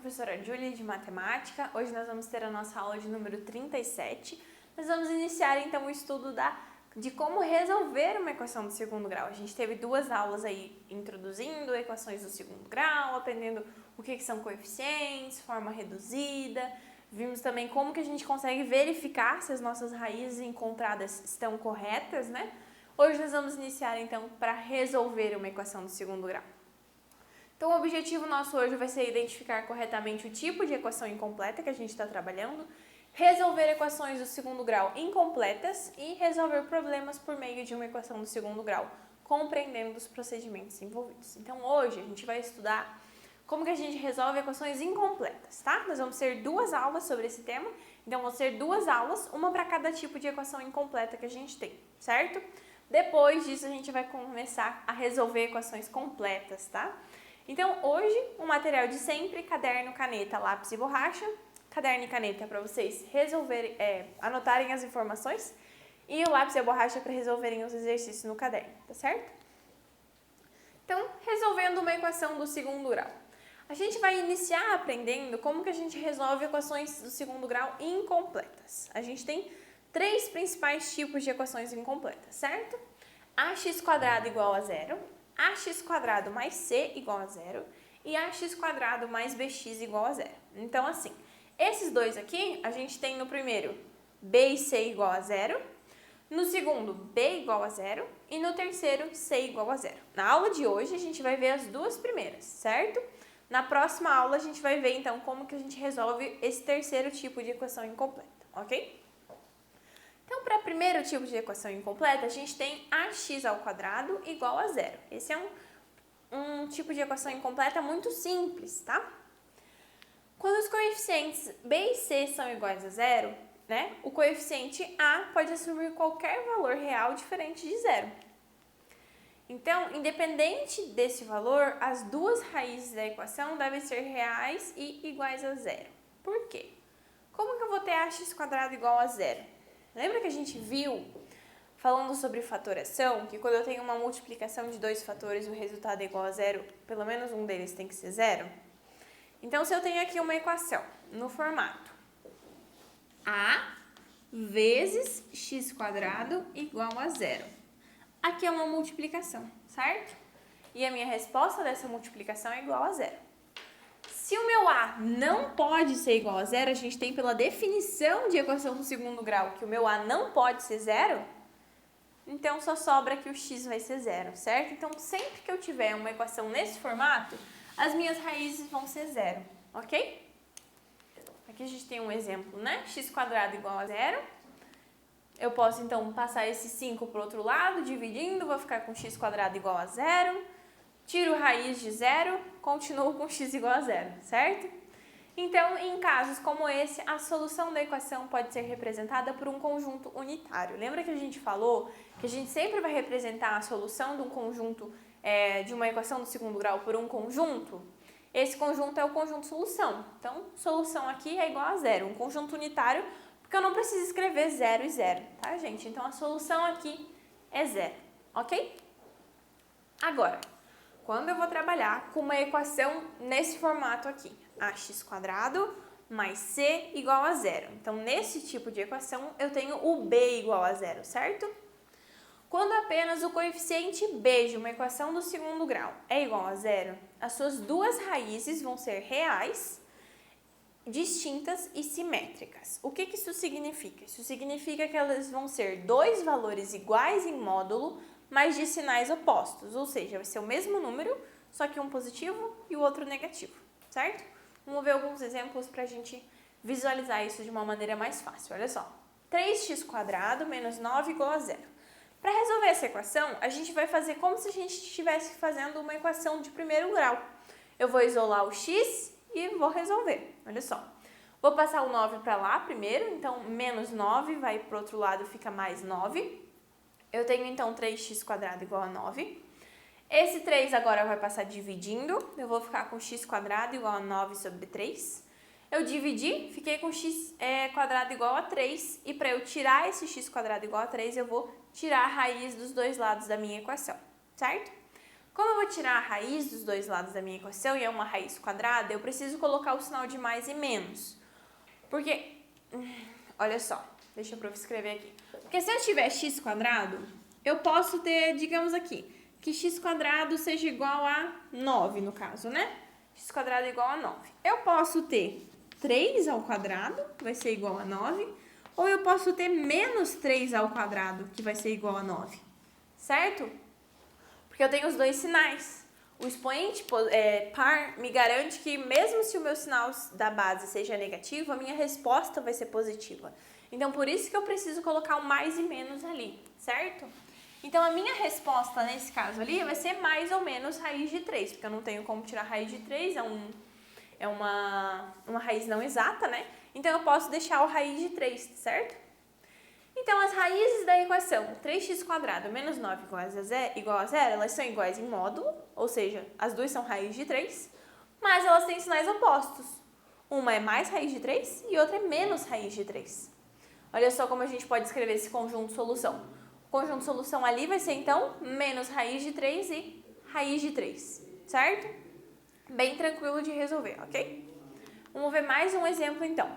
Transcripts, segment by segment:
professora Júlia de Matemática. Hoje nós vamos ter a nossa aula de número 37. Nós vamos iniciar então o estudo de como resolver uma equação do segundo grau. A gente teve duas aulas aí introduzindo equações do segundo grau, aprendendo o que são coeficientes, forma reduzida. Vimos também como que a gente consegue verificar se as nossas raízes encontradas estão corretas, né? Hoje nós vamos iniciar então para resolver uma equação do segundo grau. Então, o objetivo nosso hoje vai ser identificar corretamente o tipo de equação incompleta que a gente está trabalhando, resolver equações do segundo grau incompletas e resolver problemas por meio de uma equação do segundo grau, compreendendo os procedimentos envolvidos. Então, hoje a gente vai estudar como que a gente resolve equações incompletas, tá? Nós vamos ter duas aulas sobre esse tema, então vão ser duas aulas, uma para cada tipo de equação incompleta que a gente tem, certo? Depois disso, a gente vai começar a resolver equações completas, tá? Então, hoje, o material de sempre, caderno, caneta, lápis e borracha. Caderno e caneta para vocês anotarem as informações e o lápis e a borracha para resolverem os exercícios no caderno, tá certo? Então, resolvendo uma equação do segundo grau. A gente vai iniciar aprendendo como que a gente resolve equações do segundo grau incompletas. A gente tem três principais tipos de equações incompletas, certo? Ax² igual a zero, ax² mais c igual a zero e ax² mais bx igual a zero. Então, assim, esses dois aqui, a gente tem no primeiro b e c igual a zero, no segundo b igual a zero e no terceiro c igual a zero. Na aula de hoje, a gente vai ver as duas primeiras, certo? Na próxima aula, a gente vai ver, então, como que a gente resolve esse terceiro tipo de equação incompleta, ok? Então, para o primeiro tipo de equação incompleta, a gente tem ax² igual a zero. Esse é um tipo de equação incompleta muito simples, tá? Quando os coeficientes b e c são iguais a zero, né, o coeficiente a pode assumir qualquer valor real diferente de zero. Então, independente desse valor, as duas raízes da equação devem ser reais e iguais a zero. Por quê? Como que eu vou ter ax² igual a zero? Lembra que a gente viu, falando sobre fatoração, que quando eu tenho uma multiplicação de dois fatores e o resultado é igual a zero, pelo menos um deles tem que ser zero? Então, se eu tenho aqui uma equação no formato a vezes x² igual a zero. Aqui é uma multiplicação, certo? E a minha resposta dessa multiplicação é igual a zero. Se o meu a não pode ser igual a zero, a gente tem pela definição de equação do segundo grau que o meu a não pode ser zero, então só sobra que o x vai ser zero, certo? Então, sempre que eu tiver uma equação nesse formato, as minhas raízes vão ser zero, ok? Aqui a gente tem um exemplo, né? x² igual a zero. Eu posso, então, passar esse 5 para o outro lado, dividindo, vou ficar com x² igual a zero. Tiro raiz de zero, continuo com x igual a zero, certo? Então, em casos como esse, a solução da equação pode ser representada por um conjunto unitário. Lembra que a gente falou que a gente sempre vai representar a solução de um conjunto, de uma equação do segundo grau por um conjunto? Esse conjunto é o conjunto solução. Então, solução aqui é igual a zero. Um conjunto unitário, porque eu não preciso escrever 0 e 0, tá, gente? Então, a solução aqui é zero, ok? Agora, quando eu vou trabalhar com uma equação nesse formato aqui, ax² mais c igual a zero. Então, nesse tipo de equação, eu tenho o b igual a zero, certo? Quando apenas o coeficiente b de uma equação do segundo grau é igual a zero, as suas duas raízes vão ser reais, distintas e simétricas. O que isso significa? Isso significa que elas vão ser dois valores iguais em módulo, mas de sinais opostos, ou seja, vai ser o mesmo número, só que um positivo e o outro negativo, certo? Vamos ver alguns exemplos para a gente visualizar isso de uma maneira mais fácil. Olha só, 3x² menos 9 igual a zero. Para resolver essa equação, a gente vai fazer como se a gente estivesse fazendo uma equação de primeiro grau. Eu vou isolar o x e vou resolver, olha só. Vou passar o 9 para lá primeiro, então menos 9 vai para o outro lado, fica mais 9. Eu tenho, então, 3x² igual a 9. Esse 3 agora vai passar dividindo. Eu vou ficar com x² igual a 9 sobre 3. Eu dividi, fiquei com x² igual a 3. E para eu tirar esse x² igual a 3, eu vou tirar a raiz dos dois lados da minha equação, certo? Como eu vou tirar a raiz dos dois lados da minha equação e é uma raiz quadrada, eu preciso colocar o sinal de mais e menos. Porque, olha só, deixa eu escrever aqui. Porque se eu tiver x quadrado, eu posso ter, digamos aqui, que x quadrado seja igual a 9, no caso, né? X quadrado é igual a 9. Eu posso ter 3 ao quadrado, que vai ser igual a 9, ou eu posso ter menos 3 ao quadrado, que vai ser igual a 9, certo? Porque eu tenho os dois sinais. O expoente par me garante que mesmo se o meu sinal da base seja negativo, a minha resposta vai ser positiva. Então, por isso que eu preciso colocar o mais e menos ali, certo? Então, a minha resposta nesse caso ali vai ser mais ou menos raiz de 3, porque eu não tenho como tirar raiz de 3, é uma raiz não exata, né? Então, eu posso deixar o raiz de 3, certo? Então, as raízes da equação 3x² menos 9 igual a zero, elas são iguais em módulo, ou seja, as duas são raiz de 3, mas elas têm sinais opostos. Uma é mais raiz de 3 e outra é menos raiz de 3. Olha só como a gente pode escrever esse conjunto solução. O conjunto solução ali vai ser, então, menos raiz de 3 e raiz de 3, certo? Bem tranquilo de resolver, ok? Vamos ver mais um exemplo, então.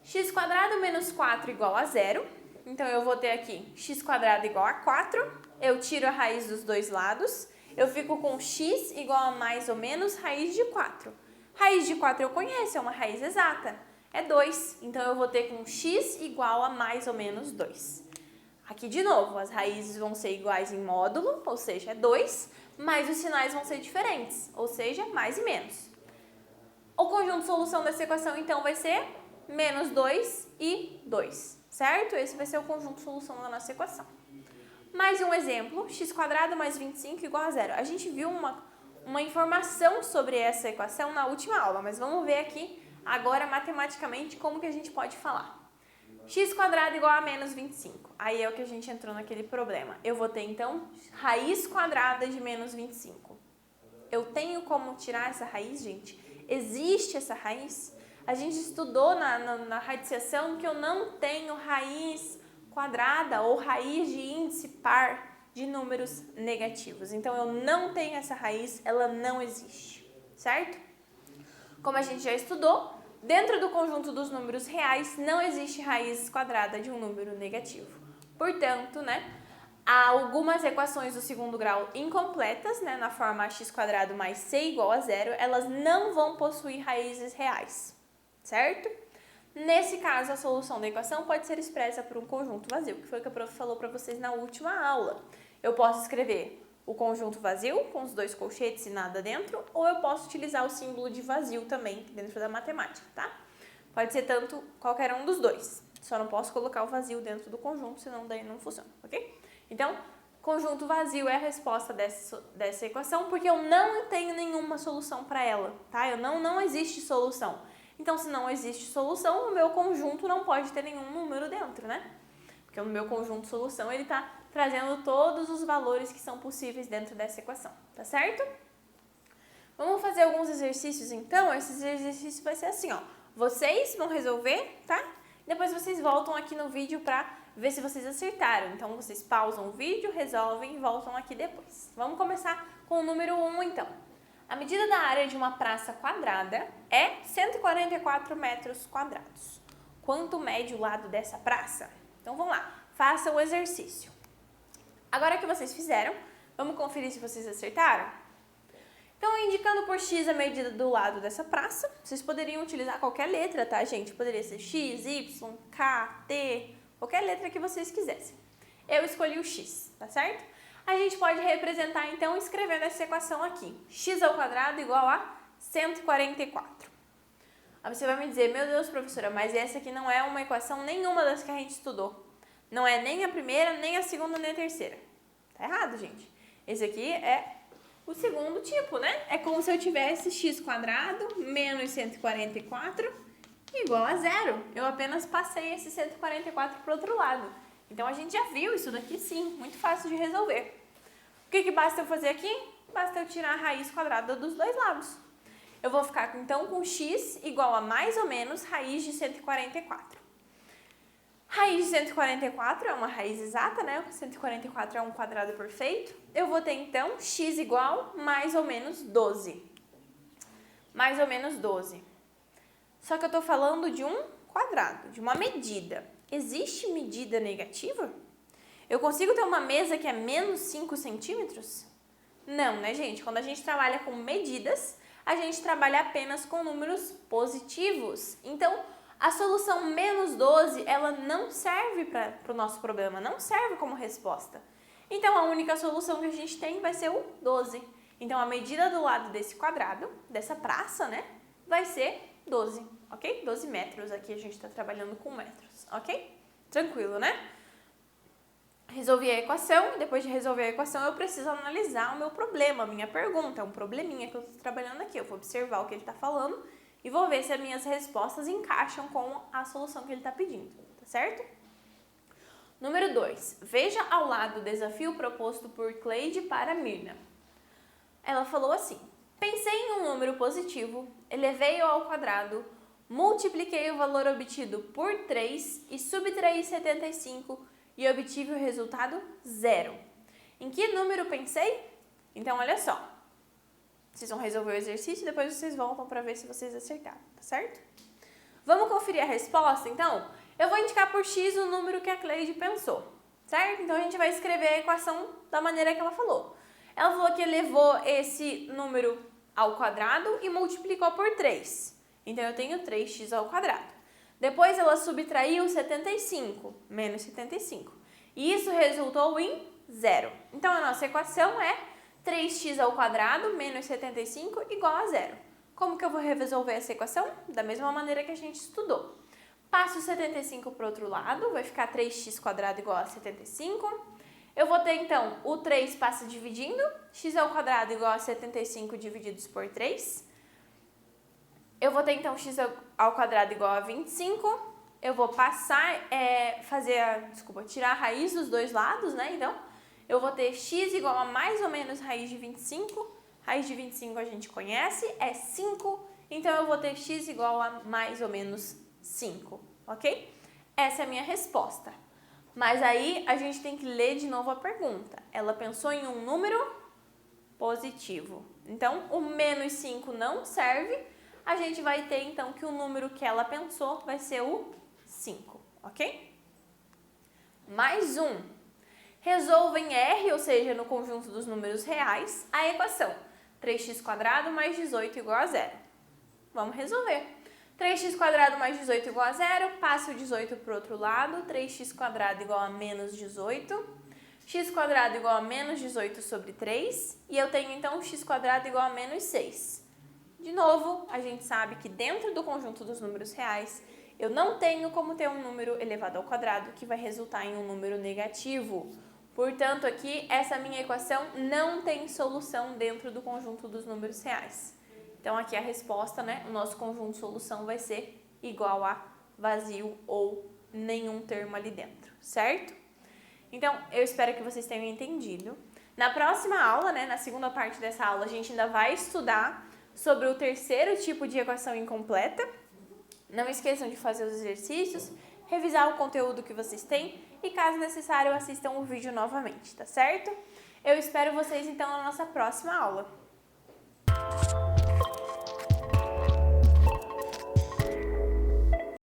x² menos 4 igual a zero. Então, eu vou ter aqui x² igual a 4, eu tiro a raiz dos dois lados, eu fico com x igual a mais ou menos raiz de 4. Raiz de 4 eu conheço, é uma raiz exata, é 2. Então, eu vou ter com x igual a mais ou menos 2. Aqui, de novo, as raízes vão ser iguais em módulo, ou seja, é 2, mas os sinais vão ser diferentes, ou seja, mais e menos. O conjunto de solução dessa equação, então, vai ser menos 2 e 2. Certo? Esse vai ser o conjunto de solução da nossa equação. Mais um exemplo, x² mais 25 igual a zero. A gente viu uma informação sobre essa equação na última aula, mas vamos ver aqui agora matematicamente como que a gente pode falar. x² igual a menos 25. Aí é o que a gente entrou naquele problema. Eu vou ter, então, raiz quadrada de menos 25. Eu tenho como tirar essa raiz, gente? Existe essa raiz? A gente estudou na radiciação que eu não tenho raiz quadrada ou raiz de índice par de números negativos. Então, eu não tenho essa raiz, ela não existe, certo? Como a gente já estudou, dentro do conjunto dos números reais não existe raiz quadrada de um número negativo. Portanto, há algumas equações do segundo grau incompletas, na forma x² mais c igual a zero, elas não vão possuir raízes reais. Certo? Nesse caso, a solução da equação pode ser expressa por um conjunto vazio, que foi o que a prof falou para vocês na última aula. Eu posso escrever o conjunto vazio, com os dois colchetes e nada dentro, ou eu posso utilizar o símbolo de vazio também dentro da matemática, tá? Pode ser tanto qualquer um dos dois. Só não posso colocar o vazio dentro do conjunto, senão daí não funciona, ok? Então, conjunto vazio é a resposta dessa equação, porque eu não tenho nenhuma solução para ela, tá? Não existe solução. Então, se não existe solução, o meu conjunto não pode ter nenhum número dentro, Porque o meu conjunto de solução, ele está trazendo todos os valores que são possíveis dentro dessa equação, tá certo? Vamos fazer alguns exercícios, então. Esses exercícios vai ser assim, ó. Vocês vão resolver, tá? Depois vocês voltam aqui no vídeo para ver se vocês acertaram. Então, vocês pausam o vídeo, resolvem e voltam aqui depois. Vamos começar com o número 1, então. A medida da área de uma praça quadrada é 144 metros quadrados. Quanto mede o lado dessa praça? Então, vamos lá. Façam o exercício. Agora que vocês fizeram, vamos conferir se vocês acertaram? Então, indicando por x a medida do lado dessa praça, vocês poderiam utilizar qualquer letra, tá, gente? Poderia ser x, y, k, t, qualquer letra que vocês quisessem. Eu escolhi o x, tá certo? A gente pode representar, então, escrevendo essa equação aqui. X² igual a 144. Aí você vai me dizer, meu Deus, professora, mas essa aqui não é uma equação nenhuma das que a gente estudou. Não é nem a primeira, nem a segunda, nem a terceira. Tá errado, gente. Esse aqui é o segundo tipo, É como se eu tivesse x² menos 144 igual a zero. Eu apenas passei esse 144 para o outro lado. Então, a gente já viu isso daqui, sim, muito fácil de resolver. O que basta eu fazer aqui? Basta eu tirar a raiz quadrada dos dois lados. Eu vou ficar, então, com x igual a mais ou menos raiz de 144. Raiz de 144 é uma raiz exata, né? 144 é um quadrado perfeito. Eu vou ter, então, x igual mais ou menos 12. Mais ou menos 12. Só que eu estou falando de um quadrado, de uma medida. Existe medida negativa? Eu consigo ter uma mesa que é menos 5 centímetros? Não, né, gente? Quando a gente trabalha com medidas, a gente trabalha apenas com números positivos. Então, a solução menos 12, ela não serve para o nosso problema, não serve como resposta. Então, a única solução que a gente tem vai ser o 12. Então, a medida do lado desse quadrado, dessa praça, né, vai ser 12, ok? 12 metros, aqui a gente está trabalhando com metros, ok? Tranquilo, né? Resolvi a equação, e depois de resolver a equação, eu preciso analisar o meu problema, a minha pergunta, é um probleminha que eu estou trabalhando aqui. Eu vou observar o que ele está falando e vou ver se as minhas respostas encaixam com a solução que ele está pedindo, tá certo? Número 2. Veja ao lado o desafio proposto por Cleide para Mirna. Ela falou assim: pensei em um número positivo, elevei-o ao quadrado, multipliquei o valor obtido por 3 e subtraí 75 e obtive o resultado 0. Em que número pensei? Então, olha só. Vocês vão resolver o exercício e depois vocês voltam para ver se vocês acertaram, tá certo? Vamos conferir a resposta, então? Eu vou indicar por x o número que a Cleide pensou, certo? Então, a gente vai escrever a equação da maneira que ela falou. Ela falou que elevou esse número ao quadrado e multiplicou por 3. Então, eu tenho 3x ao quadrado. Depois, ela subtraiu 75, menos 75. E isso resultou em 0. Então, a nossa equação é 3x ao quadrado menos 75 igual a 0. Como que eu vou resolver essa equação? Da mesma maneira que a gente estudou. Passo o 75 para o outro lado, vai ficar 3x quadrado igual a 75. Eu vou ter, então, o 3 passa dividindo, x ao quadrado igual a 75 divididos por 3. Eu vou ter, então, x ao quadrado igual a 25. Eu vou passar, tirar a raiz dos dois lados, né? Então, eu vou ter x igual a mais ou menos raiz de 25. Raiz de 25 a gente conhece, é 5. Então, eu vou ter x igual a mais ou menos 5, ok? Essa é a minha resposta. Mas aí, a gente tem que ler de novo a pergunta. Ela pensou em um número positivo. Então, o menos 5 não serve. A gente vai ter, então, que o número que ela pensou vai ser o 5, ok? Mais um. Resolva em R, ou seja, no conjunto dos números reais, a equação 3x² mais 18 igual a 0. Vamos resolver. 3x² mais 18 igual a 0, passo o 18 para o outro lado, 3x² igual a menos 18, x² igual a menos 18 sobre 3, e eu tenho, então, x² igual a menos 6. De novo, a gente sabe que dentro do conjunto dos números reais, eu não tenho como ter um número elevado ao quadrado que vai resultar em um número negativo. Portanto, aqui, essa minha equação não tem solução dentro do conjunto dos números reais. Então, aqui a resposta, né? O nosso conjunto de solução vai ser igual a vazio ou nenhum termo ali dentro, certo? Então, eu espero que vocês tenham entendido. Na próxima aula, né? Na segunda parte dessa aula, a gente ainda vai estudar sobre o terceiro tipo de equação incompleta. Não esqueçam de fazer os exercícios, revisar o conteúdo que vocês têm e, caso necessário, assistam o vídeo novamente, tá certo? Eu espero vocês, então, na nossa próxima aula.